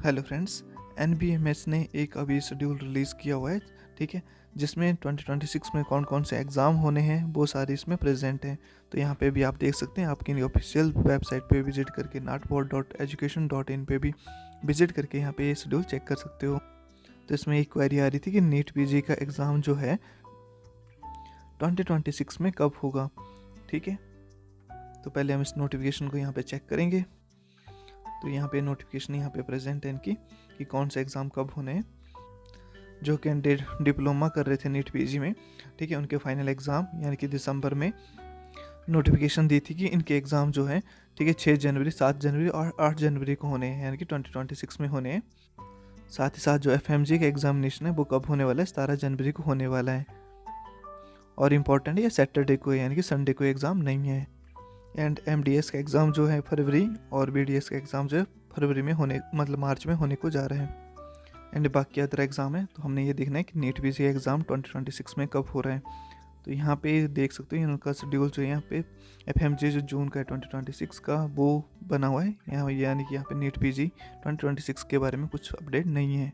Hello friends, एनबीएमएस ने एक अभी शेड्यूल रिलीज़ किया हुआ है, ठीक है, जिसमें 2026 में कौन कौन से एग्ज़ाम होने हैं वो सारे इसमें प्रेजेंट हैं। तो यहाँ पे भी आप देख सकते हैं, आपकी ऑफिशियल वेबसाइट पे विजिट करके natboard.education.in पे भी विजिट करके यहाँ पे ये शेड्यूल चेक कर सकते हो। तो इसमें एक क्वेरी आ रही थी कि नीट पीजी का एग्ज़ाम जो है 2026 में कब होगा, ठीक है। तो पहले हम इस नोटिफिकेशन को यहाँ पे चेक करेंगे। तो यहाँ पे नोटिफिकेशन यहाँ पे प्रेजेंट है इनकी कि कौन सा एग्ज़ाम कब होने हैं। जो कैंडिडेट डिप्लोमा कर रहे थे नीट पीजी में, ठीक है, उनके फाइनल एग्ज़ाम यानी कि दिसंबर में नोटिफिकेशन दी थी कि इनके एग्ज़ाम जो हैं, ठीक है, 6 जनवरी, 7 जनवरी और 8 जनवरी को होने हैं, यानी कि 2026 में होने हैं। साथ ही साथ जो एफएमजी का एग्जामिनेशन है वो कब होने वाला है, 17 जनवरी को होने वाला है। और इम्पॉर्टेंट है, ये सैटरडे को है, यानी कि संडे को एग्ज़ाम नहीं है। एंड एमडीएस का एग्ज़ाम जो है फरवरी और बीडीएस का एग्ज़ाम जो है फरवरी में होने, मतलब मार्च में होने को जा रहे हैं। एंड बाकी अदर एग्ज़ाम है, तो हमने ये देखना है कि नीट पीजी एग्ज़ाम 2026 में कब हो रहे हैं। तो यहाँ पे देख सकते हो उनका शेड्यूल जो है, यहाँ पे एफएमजी जो जून का है 2026 का वो बना हुआ है यहाँ, यानी कि यहाँ पे नीट पीजी 2026 के बारे में कुछ अपडेट नहीं है।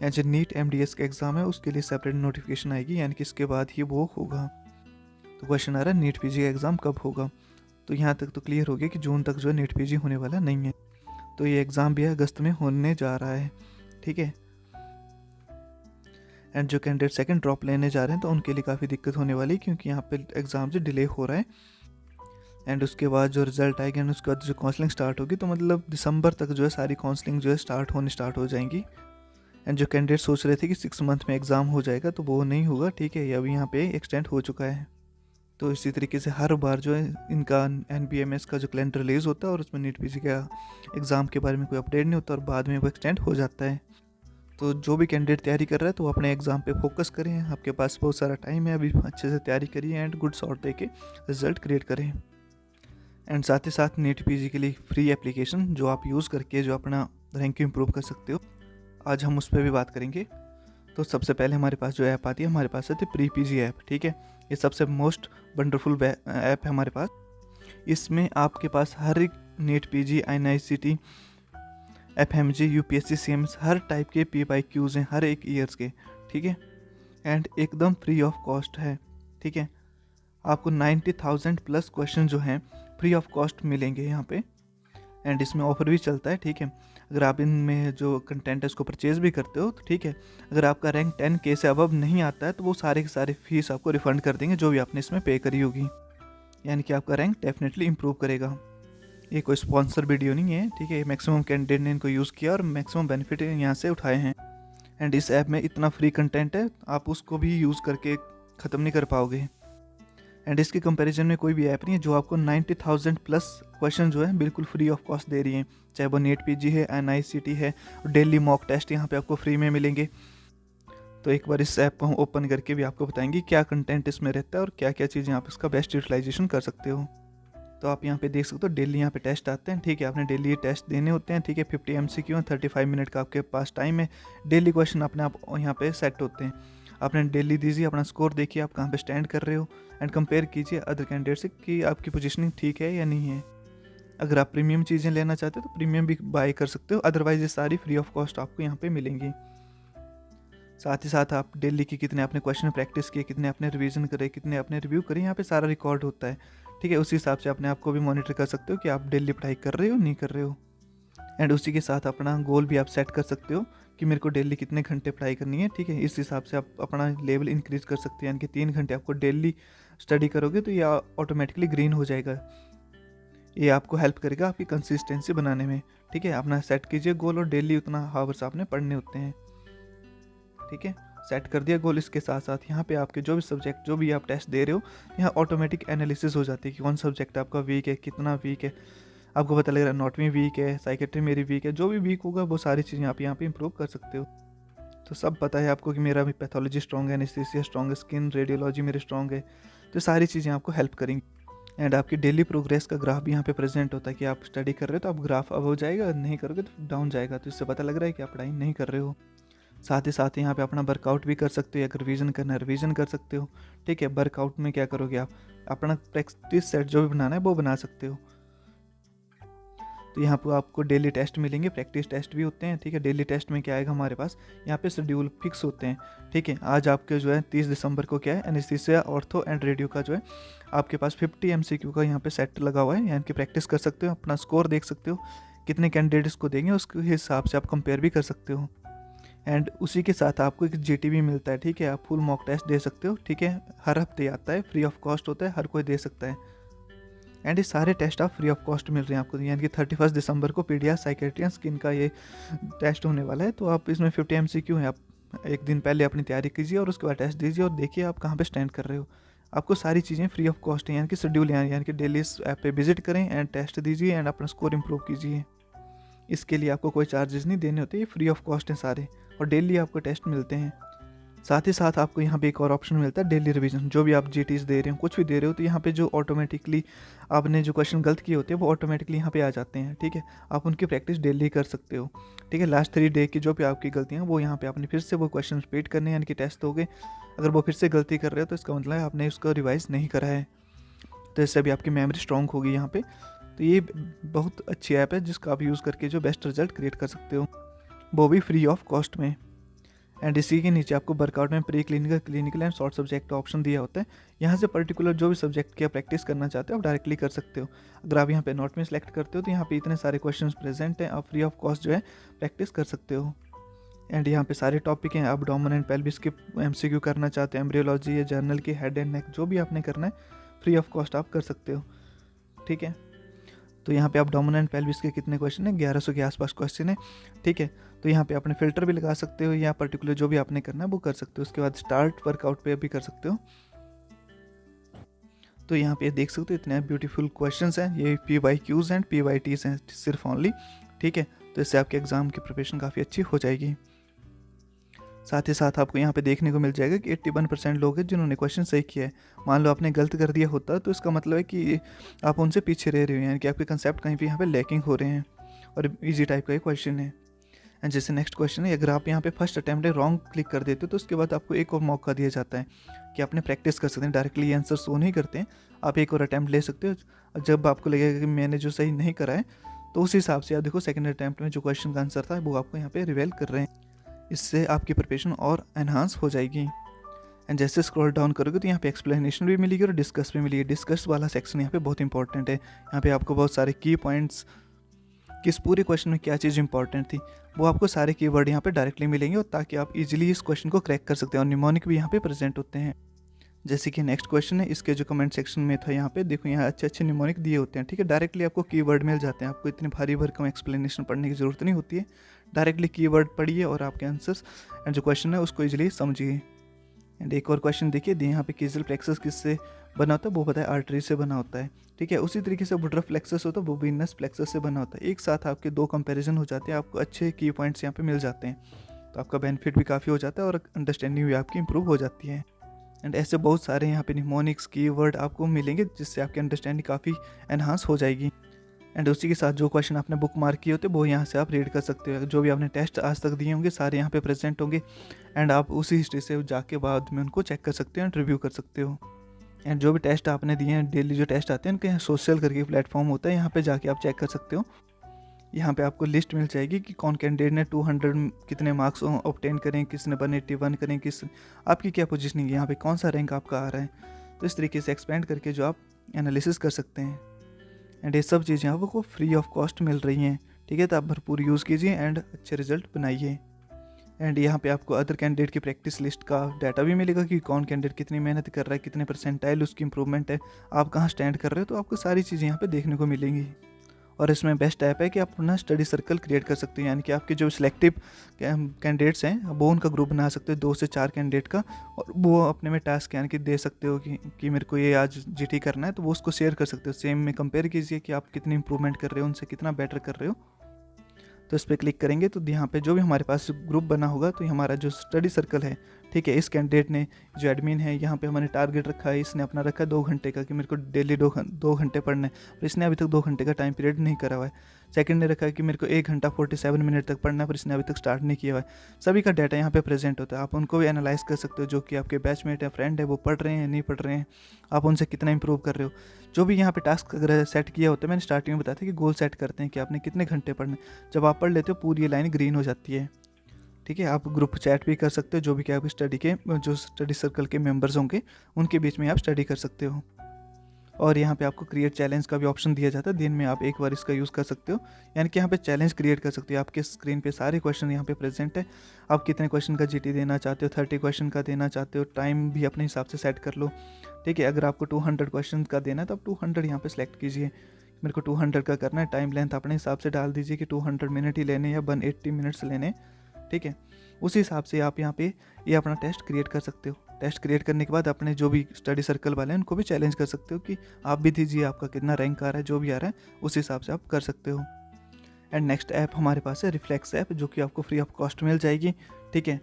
एंड जो नीट एमडीएस का एग्ज़ाम है उसके लिए सेपरेट नोटिफिकेशन आएगी, यानी कि इसके बाद ही वो होगा। तो क्वेश्चन आ रहा है नीट पीजी का एग्ज़ाम कब होगा। तो यहाँ तक तो क्लियर हो गया कि जून तक जो है नीट पीजी होने वाला नहीं है। तो ये एग्ज़ाम भी अगस्त में होने जा रहा है, ठीक है। एंड जो कैंडिडेट सेकंड ड्रॉप लेने जा रहे हैं तो उनके लिए काफ़ी दिक्कत होने वाली है, क्योंकि यहाँ पे एग्ज़ाम जो डिले हो रहा है। एंड उसके बाद जो रिजल्ट आएगा एंड उसके बाद जो काउंसलिंग स्टार्ट होगी, तो मतलब दिसंबर तक जो है सारी काउंसलिंग जो है स्टार्ट हो जाएंगी। एंड जो कैंडिडेट सोच रहे थे कि 6 मंथ में एग्ज़ाम हो जाएगा, तो वो नहीं होगा, ठीक है, ये अभी यहाँ पे एक्सटेंड हो चुका है। तो इसी तरीके से हर बार जो है इनका एनबीएमएस का जो कैलेंडर रिलीज़ होता है और उसमें नीट पीजी का एग्ज़ाम के बारे में कोई अपडेट नहीं होता और बाद में वो एक्सटेंड हो जाता है। तो जो भी कैंडिडेट तैयारी कर रहा है तो वो अपने एग्ज़ाम पे फोकस करें, आपके पास बहुत सारा टाइम है, अभी अच्छे से तैयारी करिए एंड गुड शॉट दे के रिजल्ट क्रिएट करें। एंड साथ ही साथ नीट पीजी के लिए फ्री एप्लीकेशन जो आप यूज़ करके जो अपना रैंक इंप्रूव कर सकते हो, आज हम उस पर भी बात करेंगे। तो सबसे पहले हमारे पास जो ऐप आती है, हमारे पास आती है प्री पीजी ऐप, ठीक है। ये सबसे मोस्ट वंडरफुल ऐप है हमारे पास। इसमें आपके पास हर एक NEET PG, NICT, FMG, UPSC, CMS हर टाइप के पीवाईक्यूज हैं हर एक ईयर्स के, ठीक है। एंड एकदम फ्री ऑफ कॉस्ट है, ठीक है। आपको 90,000 प्लस क्वेश्चन जो हैं फ्री ऑफ कॉस्ट मिलेंगे यहाँ पे। एंड इसमें ऑफर भी चलता है, ठीक है। अगर आप इनमें जो कंटेंट है उसको परचेज भी करते हो तो ठीक है, अगर आपका रैंक 10K से अबव नहीं आता है तो वो सारे के सारे फीस आपको रिफंड कर देंगे जो भी आपने इसमें पे करी होगी, यानी कि आपका रैंक डेफिनेटली इंप्रूव करेगा। ये कोई स्पॉन्सर वीडियो नहीं है, ठीक है। मैक्सिमम कैंडिडेट ने इनको यूज़ किया और मैक्सिमम बेनिफिट यहाँ से उठाए हैं। एंड इस ऐप में इतना फ्री कंटेंट है, आप उसको भी यूज़ करके ख़त्म नहीं कर पाओगे। एंड इसके कंपैरिजन में कोई भी ऐप नहीं है जो आपको 90,000 प्लस क्वेश्चन जो है बिल्कुल फ्री ऑफ कॉस्ट दे रही है, चाहे वो नीट पीजी है, एनआईसीटी है, डेली मॉक टेस्ट यहाँ पे आपको फ्री में मिलेंगे। तो एक बार इस ऐप को हम ओपन करके भी आपको बताएंगे क्या कंटेंट इसमें रहता है और क्या क्या चीज़ें आप इसका बेस्ट यूटिलाइजेशन कर सकते हो। तो आप यहाँ पे देख सकते हो डेली यहाँ पे टेस्ट आते हैं, ठीक है। आपने डेली ये टेस्ट देने होते हैं, ठीक है। 50 MCQ है, 35 मिनट का आपके पास टाइम है। डेली क्वेश्चन अपने आप यहाँ पे सेट होते हैं। आपने डेली दीजिए, अपना स्कोर देखिए आप कहाँ पे स्टैंड कर रहे हो एंड कंपेयर कीजिए अदर कैंडिडेट से कि आपकी पोजीशनिंग ठीक है या नहीं है। अगर आप प्रीमियम चीज़ें लेना चाहते हो तो प्रीमियम भी बाय कर सकते हो, अदरवाइज ये सारी फ्री ऑफ कॉस्ट आपको यहाँ पे मिलेंगी। साथ ही साथ आप डेली की कितने आपने क्वेश्चन प्रैक्टिस किए, कितने आपने रिवीजन करे, कितने आपने रिव्यू करे, यहाँ पे सारा रिकॉर्ड होता है, ठीक है। उसी हिसाब से अपने आप को भी मॉनिटर कर सकते हो कि आप डेली पढ़ाई कर रहे हो नहीं कर रहे हो। एंड उसी के साथ अपना गोल भी आप सेट कर सकते हो कि मेरे को डेली कितने घंटे पढ़ाई करनी है, ठीक है। इस हिसाब से आप अपना लेवल इंक्रीज कर सकते हैं, यानी कि 3 घंटे आपको डेली स्टडी करोगे तो ये ऑटोमेटिकली ग्रीन हो जाएगा। ये आपको हेल्प करेगा आपकी कंसिस्टेंसी बनाने में, ठीक है। अपना सेट कीजिए गोल और डेली उतना हावर्स आपने पढ़ने होते हैं, ठीक है। सेट कर दिया गोल, इसके साथ साथ यहाँ पे आपके जो भी सब्जेक्ट, जो भी आप टेस्ट दे रहे हो, यहाँ ऑटोमेटिक एनालिसिस हो जाती है कि कौन सब्जेक्ट आपका वीक है, कितना वीक है। आपको पता लग रहा है एनाटॉमी वीक है, साइकेट्री मेरी वीक है, जो भी वीक होगा वो सारी चीज़ें आप यहाँ पे इंप्रूव कर सकते हो। तो सब पता है आपको कि मेरा भी पैथोलॉजी स्ट्रॉन्ग है, एनेस्थीसिया स्ट्रॉन्ग है, स्किन रेडियोलॉजी मेरी स्ट्रॉन्ग है, तो सारी चीज़ें आपको हेल्प करेंगी। एंड आपकी डेली प्रोग्रेस का ग्राफ भी यहाँ पे प्रेजेंट होता है कि आप स्टडी कर रहे हो तो आप ग्राफ अब हो जाएगा, नहीं करोगे तो डाउन जाएगा, तो इससे पता लग रहा है कि आप पढ़ाई नहीं कर रहे हो। साथ ही साथ यहाँ पे अपना वर्कआउट भी कर सकते हो, अगर रिवीजन करना है रिवीजन कर सकते हो, ठीक है। वर्कआउट में क्या करोगे, आप अपना प्रैक्टिस सेट जो भी बनाना है वो बना सकते हो। तो यहाँ पर आपको डेली टेस्ट मिलेंगे, प्रैक्टिस टेस्ट भी होते हैं, ठीक है। डेली टेस्ट में क्या आएगा हमारे पास, यहाँ पे शेड्यूल फिक्स होते हैं, ठीक है। आज आपके जो है 30 दिसंबर को क्या है, एनेस्थीसिया, ऑर्थो एंड रेडियो का जो है आपके पास 50 MCQ का यहाँ पे सेट लगा हुआ है, यानी कि प्रैक्टिस कर सकते हो, अपना स्कोर देख सकते हो, कितने कैंडिडेट्स को देंगे उसके हिसाब से आप कंपेयर भी कर सकते हो। एंड उसी के साथ आपको एक GT भी मिलता है, ठीक है। आप फुल मॉक टेस्ट दे सकते हो, ठीक है। हर हफ्ते आता है, फ्री ऑफ कॉस्ट होता है, हर कोई दे सकता है। एंड ये सारे टेस्ट आप फ्री ऑफ कॉस्ट मिल रहे हैं आपको, यानी कि 31 दिसंबर को पीडिया, साइकेट्री एंड स्किन का ये टेस्ट होने वाला है। तो आप इसमें 50 MCQ हैं, आप एक दिन पहले अपनी तैयारी कीजिए और उसके बाद टेस्ट दीजिए और देखिए आप कहाँ पे स्टैंड कर रहे हो। आपको सारी चीज़ें फ्री ऑफ कॉस्ट हैं, यानी कि शेड्यूल यानी कि डेली इस ऐप पे विजिट करें एंड टेस्ट दीजिए एंड अपना स्कोर इंप्रूव कीजिए। इसके लिए आपको कोई चार्जेस नहीं देने होते, ये फ्री ऑफ कॉस्ट हैं सारे, और डेली आपको टेस्ट मिलते हैं। साथ ही साथ आपको यहाँ पे एक और ऑप्शन मिलता है डेली रिवीजन। जो भी आप GTs दे रहे हो, कुछ भी दे रहे हो, तो यहाँ पे जो ऑटोमेटिकली आपने जो क्वेश्चन गलत किए होते हैं वो ऑटोमेटिकली यहाँ पे आ जाते हैं, ठीक है। आप उनकी प्रैक्टिस डेली कर सकते हो, ठीक है। लास्ट 3 डे की जो भी आपकी गलतियाँ वो यहाँ पे आपने फिर से वो क्वेश्चन रिपीट करने, यानी कि टेस्ट दोगे। अगर वो फिर से गलती कर रहे हो तो इसका मतलब है आपने उसको रिवाइज नहीं करा है, तो इससे भी आपकी मेमोरी स्ट्रॉन्ग होगी यहाँ पे। तो ये बहुत अच्छी ऐप है जिसका आप यूज़ करके जो बेस्ट रिजल्ट क्रिएट कर सकते हो, वो भी फ्री ऑफ कॉस्ट में। एंड इसी के नीचे आपको वर्कआउट में pre clinical, clinical and short subject option दिया होता है। यहाँ से पर्टिकुलर जो भी सब्जेक्ट की आप प्रैक्टिस करना चाहते हो आप डायरेक्टली कर सकते हो। अगर आप यहाँ पे नोट में सेलेक्ट करते हो तो यहाँ पे इतने सारे क्वेश्चंस प्रेजेंट हैं, आप फ्री ऑफ कॉस्ट जो है प्रैक्टिस कर सकते हो। एंड यहाँ पे सारे टॉपिक हैं, आप एब्डोमेन एंड पेल्विस के MCQ करना चाहते हैं, एम्ब्रियोलॉजी या जर्नल की, हेड एंड नेक, जो भी आपने करना है फ्री ऑफ कॉस्ट आप कर सकते हो, ठीक है। तो यहाँ पे आप एब्डोमेन एंड पेल्विस के कितने क्वेश्चन हैं, 1100 के आसपास क्वेश्चन है, ठीक है। तो यहाँ पे अपने फिल्टर भी लगा सकते हो, या पर्टिकुलर जो भी आपने करना है वो कर सकते हो। उसके बाद स्टार्ट वर्कआउट पे भी कर सकते हो। तो यहाँ पे देख सकते हो इतने ब्यूटीफुल क्वेश्चंस हैं, ये PYQs एंड PYTs हैं सिर्फ ओनली, ठीक है। तो इससे आपके एग्जाम की प्रिपरेशन काफ़ी अच्छी हो जाएगी। साथ ही साथ आपको यहाँ पे देखने को मिल जाएगा कि 81% लोग हैं जिन्होंने क्वेश्चन सही किया है। मान लो आपने गलत कर दिया होता तो इसका मतलब है कि आप उनसे पीछे रह रहे हो, यानी कि आपके कंसेप्ट कहीं पे यहाँ पे लैकिंग हो रहे हैं, और इजी टाइप का ये क्वेश्चन है। एंड जैसे नेक्स्ट क्वेश्चन है, अगर आप यहाँ पे फर्स्ट अटैम्प्ट में रॉन्ग क्लिक कर देते हो तो उसके बाद आपको एक और मौका दिया जाता है कि आपने प्रैक्टिस कर सकते हैं। डायरेक्टली ये आंसर शो नहीं करते हैं, आप एक और अटैम्प्ट ले सकते हो। जब आपको लगेगा कि मैंने जो सही नहीं करा है तो उस हिसाब से आप देखो सेकेंड अटैम्प्ट में जो क्वेश्चन का आंसर था वो आपको यहाँ पे रिवेल कर रहे हैं। इससे आपकी प्रिपरेशन और एनहांस हो जाएगी। एंड जैसे स्क्रॉल डाउन करोगे तो यहाँ पे एक्सप्लेनेशन भी मिलेगी और डिस्कस भी मिलेगी। डिस्कस वाला सेक्शन यहाँ पे बहुत इंपॉर्टेंट है। यहाँ पे आपको बहुत सारे की पॉइंट्स, किस पूरे क्वेश्चन में क्या चीज़ इंपॉर्टेंट थी, वो आपको सारे कीवर्ड यहाँ पे डायरेक्टली मिलेंगे, और ताकि आप इजीली इस क्वेश्चन को क्रैक कर सकते हैं। और निमोनिक भी यहाँ पे प्रेजेंट होते हैं। जैसे कि नेक्स्ट क्वेश्चन है, इसके जो कमेंट सेक्शन में था, यहाँ पे देखो यहाँ अच्छे अच्छे निमोनिक दिए होते हैं, ठीक है। डायरेक्टली आपको कीवर्ड मिल जाते हैं, आपको इतनी भारी भरकम एक्सप्लेनेशन पढ़ने की ज़रूरत नहीं होती है। डायरेक्टली कीवर्ड पढ़िए और आपके आंसर्स एंड जो क्वेश्चन है उसको इजीली समझिए। एंड एक और क्वेश्चन देखिए, यहाँ पे कीजल प्लेक्सस किससे बना होता है, वो पता है आर्टरी से बना होता है, ठीक है। उसी तरीके से वुडरफ प्लेक्सस होता है, वो वीनस प्लेक्सस से बना होता है। एक साथ आपके 2 कंपैरिजन हो जाते हैं, आपको अच्छे की पॉइंट्स यहाँ पे मिल जाते हैं, तो आपका बेनिफिट भी काफ़ी हो जाता है और अंडरस्टैंडिंग भी आपकी इंप्रूव हो जाती है। एंड ऐसे बहुत सारे यहाँ पे निमोनिक्स कीवर्ड आपको मिलेंगे जिससे आपकी अंडरस्टैंडिंग काफ़ी एनहांस हो जाएगी। एंड उसी के साथ जो क्वेश्चन आपने बुक मार्क किए होते वो यहाँ से आप रीड कर सकते हो। जो भी आपने टेस्ट आज तक दिए होंगे सारे यहाँ पे प्रेजेंट होंगे, एंड आप उसी हिस्ट्री से जाके बाद में उनको चेक कर सकते हो एंड रिव्यू कर सकते हो। एंड जो भी टेस्ट आपने दिए हैं, डेली जो टेस्ट आते हैं उनके यहाँ सोशल करके प्लेटफॉर्म होता है, यहाँ पे जाके आप चेक कर सकते हो। यहाँ पे आपको लिस्ट मिल जाएगी कि कौन कैंडिडेट ने 200 कितने मार्क्स ऑब्टेन करें, किसने 181 करें, किस आपकी क्या पोजीशनिंग है, यहाँ पे कौन सा रैंक आपका आ रहा है। तो इस तरीके से एक्सपेंड करके जो आप एनालिसिस कर सकते हैं। एंड ये सब चीज़ें आपको फ्री ऑफ कॉस्ट मिल रही हैं, ठीक है। तो आप भरपूर यूज़ कीजिए एंड अच्छे रिजल्ट बनाइए। एंड यहाँ पे आपको अदर कैंडिडेट की प्रैक्टिस लिस्ट का डाटा भी मिलेगा कि कौन कैंडिडेट कितनी मेहनत कर रहा है, कितने परसेंटाइल उसकी इंप्रूवमेंट है, आप कहाँ स्टैंड कर रहे हो, तो आपको सारी चीज़ें यहाँ पे देखने को मिलेंगी। और इसमें बेस्ट ऐप है कि आप अपना स्टडी सर्कल क्रिएट कर सकते हैं, यानी कि आपके जो सिलेक्टिव कैंडिडेट्स हैं वो उनका ग्रुप बना सकते हो 2 से 4 कैंडिडेट का, और वो अपने में टास्क यानी कि दे सकते हो कि मेरे को ये आज GT करना है, तो वो उसको शेयर कर सकते हो। सेम में कंपेयर कीजिए कि आप कितनी इंप्रूवमेंट कर रहे हो, उनसे कितना बेटर कर रहे हो। तो इस पर क्लिक करेंगे तो यहाँ पे जो भी हमारे पास ग्रुप बना होगा, तो हमारा जो स्टडी सर्कल है ठीक है। इस कैंडिडेट ने जो एडमिन है यहाँ पे हमारे टारगेट रखा है, इसने अपना रखा है 2 घंटे का कि मेरे को डेली 2 घंटे पढ़ना है, पर इसने अभी तक 2 घंटे का टाइम पीरियड नहीं करा हुआ है। सेकंड ने रखा है कि मेरे को 1 घंटा 47 मिनट तक पढ़ना है, पर इसने अभी तक स्टार्ट नहीं किया हुआ है। सभी का डाटा यहाँ पे प्रेजेंट होता है, आप उनको भी एनालाइज कर सकते हो। जो कि आपके बैचमेट है, फ्रेंड है, वो पढ़ रहे हैं नहीं पढ़ रहे हैं, आप उनसे कितना इंप्रूव कर रहे हो। जो भी यहाँ पे टास्क अगर सेट किया होता है, मैंने स्टार्टिंग में बताया था कि गोल सेट करते हैं कि आपने कितने घंटे पढ़ने। जब आप पढ़ लेते हो पूरी लाइन ग्रीन हो जाती है। ठीक है, आप ग्रुप चैट भी कर सकते हो, जो भी क्या आप स्टडी के जो स्टडी सर्कल के मेंबर्स होंगे उनके बीच में आप स्टडी कर सकते हो। और यहाँ पे आपको क्रिएट चैलेंज का भी ऑप्शन दिया जाता है, दिन में आप एक बार इसका यूज़ कर सकते हो, यानी कि यहाँ पे चैलेंज क्रिएट कर सकते हो। आपके स्क्रीन पे सारे क्वेश्चन यहाँ पे प्रेजेंट है, आप कितने क्वेश्चन का जीटी देना चाहते हो, 30 क्वेश्चन का देना चाहते हो, टाइम भी अपने हिसाब से सेट कर लो। ठीक है, अगर आपको 200 क्वेश्चन का देना है तो आप 200 यहाँ पे सेलेक्ट कीजिए, मेरे को 200 का करना है। टाइम लेंथ अपने हिसाब से डाल दीजिए कि 200 मिनट ही लेने या 180 मिनट्स लेने। ठीक है, उसी हिसाब से आप यहाँ पे ये अपना टेस्ट क्रिएट कर सकते हो। टेस्ट क्रिएट करने के बाद अपने जो भी स्टडी सर्कल वाले हैं उनको भी चैलेंज कर सकते हो कि आप भी दीजिए, आपका कितना रैंक आ रहा है, जो भी आ रहा है उस हिसाब से आप कर सकते हो। एंड नेक्स्ट ऐप हमारे पास है रिफ्लेक्स ऐप, जो कि आपको फ्री ऑफ कॉस्ट मिल जाएगी। ठीक है,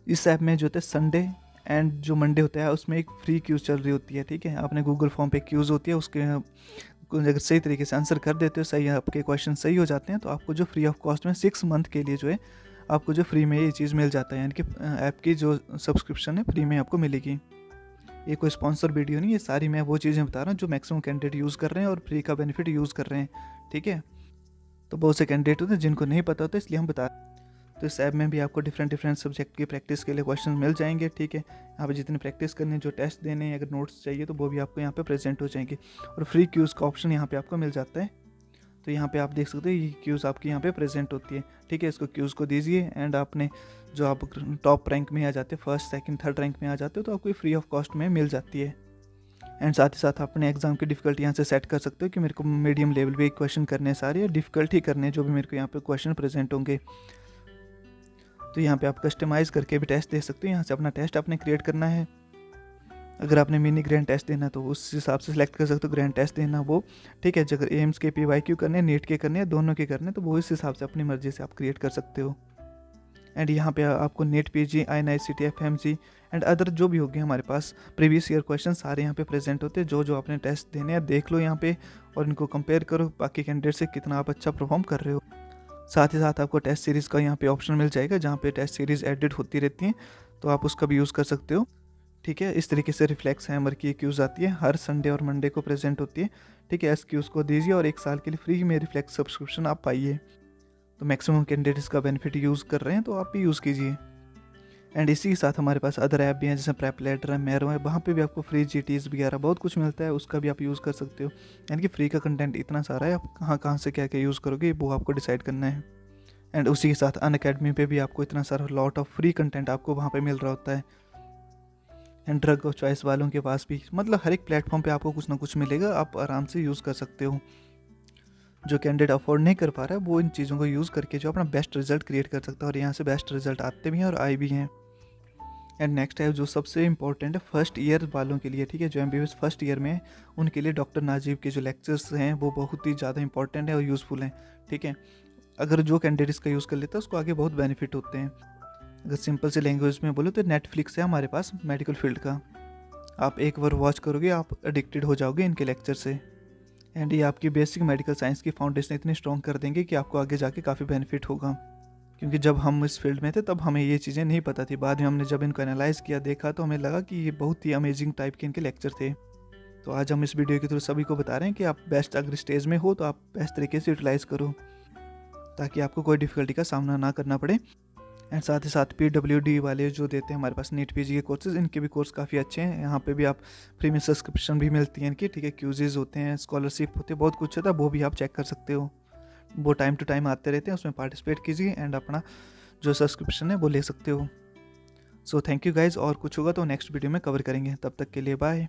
इस ऐप में जो होता है संडे एंड जो मंडे होता है उसमें एक फ्री क्यूज़ चल रही होती है। ठीक है, आपने गूगल फॉर्म पे क्यूज़ होती है, उसके अगर सही तरीके से आंसर कर देते हो, सही आपके क्वेश्चन सही हो जाते हैं, तो आपको जो फ्री ऑफ कॉस्ट में 6 मंथ के लिए जो है आपको जो फ्री में ये चीज़ मिल जाता है, यानी कि ऐप की जो सब्सक्रिप्शन है फ्री में आपको मिलेगी। ये कोई स्पॉन्सर वीडियो नहीं, ये सारी मैं वो चीज़ें बता रहा हूँ जो मैक्सिमम कैंडिडेट यूज़ कर रहे हैं और फ्री का बेनिफिट यूज़ कर रहे हैं। ठीक है, तो बहुत से कैंडिडेट होते हैं जिनको नहीं पता होता, इसलिए हम बता। तो इस ऐप में भी आपको डिफरेंट सब्जेक्ट की प्रैक्टिस के लिए क्वेश्चन मिल जाएंगे। ठीक है, यहाँ पे जितनी प्रैक्टिस करनी है, जो टेस्ट देने हैं, अगर नोट्स चाहिए तो वो भी आपको यहाँ पे प्रेजेंट हो जाएंगे। और फ्री क्यूज़ का ऑप्शन यहाँ पे आपको मिल जाता है, तो यहाँ पे आप देख सकते हो ये क्यूज़ आपकी यहाँ पे प्रेजेंट होती है। ठीक है, इसको क्यूज़ को दीजिए एंड आपने जो आप टॉप रैंक में आ जाते हैं, फर्स्ट सेकंड थर्ड रैंक में आ जाते हो, तो आपको फ्री ऑफ कॉस्ट में मिल जाती है। एंड साथ ही साथ अपने एग्जाम की डिफ़िकल्टी यहाँ से सेट कर सकते हो कि मेरे को मीडियम लेवल पे क्वेश्चन करने हैं सारे, डिफ़िकल्ट ही करने हैं जो भी मेरे को यहाँ पे क्वेश्चन प्रेजेंट होंगे। तो यहाँ पे आप कस्टमाइज़ करके भी टेस्ट दे सकते हो, यहाँ से अपना टेस्ट आपने क्रिएट करना है। अगर आपने मिनी ग्रैंड टेस्ट देना तो उस हिसाब से सिलेक्ट कर सकते हो ग्रैंड टेस्ट देना वो। ठीक है, अगर एम्स के PYQ करने हैं, नीट के करने हैं, दोनों के करने हैं, तो वो इस हिसाब से अपनी मर्जी से आप क्रिएट कर सकते हो। एंड यहाँ पे आपको net PG, INICT, FMC and other जो भी होंगे हमारे पास प्रीवियस ईयर क्वेश्चन सारे यहाँ पे प्रेजेंट होते हैं। जो आपने टेस्ट देने हैं देख लो यहाँ पे और इनको कंपेयर करो बाकी कैंडिडेट से, कितना आप अच्छा परफॉर्म कर रहे हो। साथ ही साथ आपको टेस्ट सीरीज़ का यहाँ पे ऑप्शन मिल जाएगा, जहाँ पे टेस्ट सीरीज़ एडिट होती रहती हैं, तो आप उसका भी यूज़ कर सकते हो। ठीक है, इस तरीके से रिफ्लेक्स हैमर की क्यूज़ आती है, हर संडे और मंडे को प्रेजेंट होती है। ठीक है, इस क्यूज़ को दीजिए और 1 साल के लिए फ्री में रिफ्लेक्स सब्सक्रिप्शन आप पाइए। तो मैक्सिमम कैंडिडेट इसका बेनिफिट यूज़ कर रहे हैं, तो आप भी यूज़ कीजिए। एंड इसी के साथ हमारे पास अदर ऐप भी हैं, जैसे प्रेपलेटर है, मैरो है, वहाँ पे भी आपको फ्री GTs वगैरह बहुत कुछ मिलता है, उसका भी आप यूज़ कर सकते हो। यानी कि फ्री का कंटेंट इतना सारा है, आप कहाँ से क्या क्या यूज़ करोगे वो आपको डिसाइड करना है। एंड उसी के साथ अनअकैडमी पे भी आपको इतना सारा लॉट ऑफ फ्री कंटेंट आपको वहाँ पे मिल रहा होता है। एंड ड्रग ऑफ चॉइस वालों के पास भी, मतलब हर एक प्लेटफॉर्म पे आपको कुछ ना कुछ मिलेगा, आप आराम से यूज़ कर सकते हो। जो कैंडिडेट अफोर्ड नहीं कर पा रहा है वो इन चीज़ों को यूज़ करके जो अपना बेस्ट रिजल्ट क्रिएट कर सकता है, और यहाँ से बेस्ट रिजल्ट आते भी हैं और आए भी हैं। एंड नेक्स्ट है जो सबसे इंपॉर्टेंट है फर्स्ट ईयर वालों के लिए। ठीक है, जो MBBS फर्स्ट ईयर में है उनके लिए डॉक्टर नाजिब के जो लेक्चर्स हैं वो बहुत ही ज़्यादा इंपॉर्टेंट है और यूज़फुल हैं। ठीक है, अगर जो कैंडिडेट इसका यूज़ कर लेता है उसको आगे बहुत बेनिफिट होते हैं। अगर सिंपल से लैंग्वेज में बोलो तो नेटफ्लिक्स है हमारे पास मेडिकल फील्ड का, आप एक बार वॉच करोगे आप एडिक्टेड हो जाओगे इनके लेक्चर से। एंड ये आपकी बेसिक मेडिकल साइंस की फाउंडेशन इतनी स्ट्रॉन्ग कर देंगे कि आपको आगे जाके काफ़ी बेनिफिट होगा। क्योंकि जब हम इस फील्ड में थे तब हमें ये चीज़ें नहीं पता थी, बाद में हमने जब इनको एनालाइज़ किया देखा तो हमें लगा कि ये बहुत ही अमेजिंग टाइप के इनके लेक्चर थे। तो आज हम इस वीडियो के थ्रू सभी को बता रहे हैं कि आप बेस्ट अगर स्टेज में हो तो आप बेस्ट तरीके से यूटिलाइज़ करो, ताकि आपको कोई डिफ़िकल्टी का सामना ना करना पड़े। एंड साथ ही साथ PWD वाले जो देते हैं हमारे पास नीट PG के कोर्सेज, इनके भी कोर्स काफ़ी अच्छे हैं। यहाँ पे भी आप फ्री में सब्सक्रिप्शन भी मिलती है इनकी। ठीक है, क्यूजेज होते हैं, स्कॉलरशिप होती है, बहुत कुछ होता है, वो भी आप चेक कर सकते हो। वो टाइम टू टाइम आते रहते हैं, उसमें पार्टिसिपेट कीजिए एंड अपना जो सब्सक्रिप्शन है वो ले सकते हो। सो थैंक यू गाइज, और कुछ होगा तो नेक्स्ट वीडियो में कवर करेंगे, तब तक के लिए बाय।